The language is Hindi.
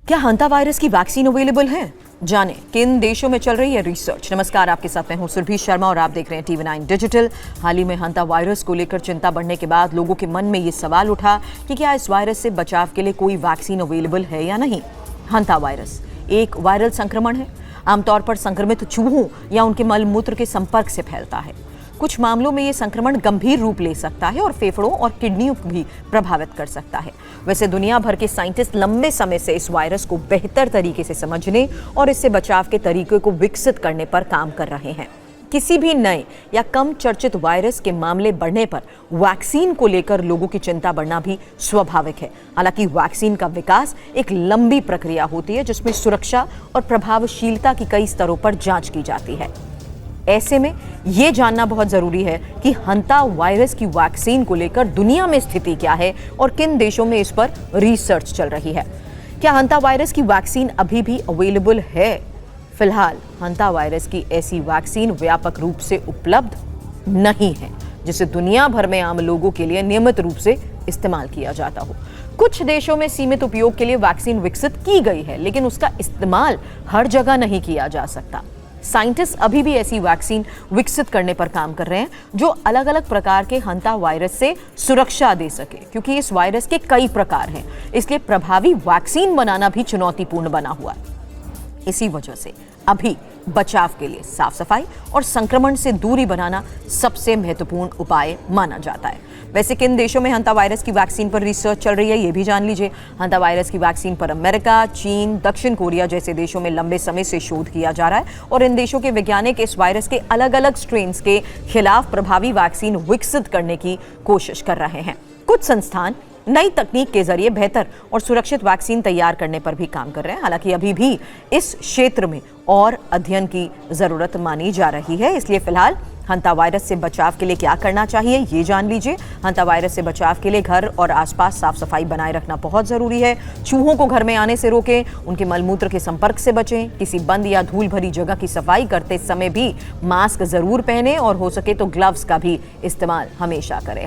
क्या हंता वायरस की वैक्सीन अवेलेबल है? जाने किन देशों में चल रही है रिसर्च। नमस्कार, आपके साथ मैं हूं सुरभि शर्मा और आप देख रहे हैं TV9 डिजिटल। हाल ही में हंता वायरस को लेकर चिंता बढ़ने के बाद लोगों के मन में ये सवाल उठा कि क्या इस वायरस से बचाव के लिए कोई वैक्सीन अवेलेबल है या नहीं। हंता वायरस एक वायरल संक्रमण है, आमतौर पर संक्रमित चूहों या उनके मल मूत्र के संपर्क से फैलता है। कुछ मामलों में ये संक्रमण गंभीर रूप ले सकता है और फेफड़ों और किडनियों को भी प्रभावित कर सकता है। वैसे दुनिया भर के साइंटिस्ट लंबे समय से इस वायरस को बेहतर तरीके से समझने और इससे बचाव के तरीके को विकसित करने पर काम कर रहे हैं। किसी भी नए या कम चर्चित वायरस के मामले बढ़ने पर वैक्सीन को लेकर लोगों की चिंता बढ़ना भी स्वाभाविक है। हालांकि वैक्सीन का विकास एक लंबी प्रक्रिया होती है जिसमें सुरक्षा और प्रभावशीलता की कई स्तरों पर जांच की जाती है। ऐसे में ये जानना बहुत जरूरी है कि हंता वायरस की वैक्सीन को लेकर दुनिया में स्थिति क्या है और किन देशों में इस पर रिसर्च चल रही है। क्या हंता वायरस की वैक्सीन अभी भी अवेलेबल है? फिलहाल हंता वायरस की ऐसी वैक्सीन व्यापक रूप से उपलब्ध नहीं है जिसे दुनिया भर में आम लोगों के लिए नियमित रूप से इस्तेमाल किया जाता हो। कुछ देशों में सीमित उपयोग के लिए वैक्सीन विकसित की गई है, लेकिन उसका इस्तेमाल हर जगह नहीं किया जा सकता। साइंटिस्ट अभी भी ऐसी वैक्सीन विकसित करने पर काम कर रहे हैं जो अलग अलग प्रकार के हंता वायरस से सुरक्षा दे सके, क्योंकि इस वायरस के कई प्रकार हैं। इसलिए प्रभावी वैक्सीन बनाना भी चुनौतीपूर्ण बना हुआ है। इसी वजह से अभी बचाव के लिए साफ सफाई और संक्रमण से दूरी बनाना सबसे महत्वपूर्ण उपाय माना जाता है। वैसे किन देशों में हंता वायरस की वैक्सीन पर रिसर्च चल रही है, ये भी जान लीजिए। हंता वायरस की वैक्सीन पर अमेरिका, चीन, दक्षिण कोरिया जैसे देशों में लंबे समय से शोध किया जा रहा है और इन देशों के वैज्ञानिक इस वायरस के अलग अलग स्ट्रेन्स के खिलाफ प्रभावी वैक्सीन विकसित करने की कोशिश कर रहे हैं। कुछ संस्थान नई तकनीक के जरिए बेहतर और सुरक्षित वैक्सीन तैयार करने पर भी काम कर रहे हैं। हालांकि अभी भी इस क्षेत्र में और अध्ययन की जरूरत मानी जा रही है। इसलिए फिलहाल हंता वायरस से बचाव के लिए क्या करना चाहिए, ये जान लीजिए। हंता वायरस से बचाव के लिए घर और आसपास साफ सफाई बनाए रखना बहुत जरूरी है। चूहों को घर में आने से रोकें, उनके मलमूत्र के संपर्क से बचें। किसी बंद या धूल भरी जगह की सफाई करते समय भी मास्क जरूर पहनें और हो सके तो ग्लव्स का भी इस्तेमाल हमेशा करें।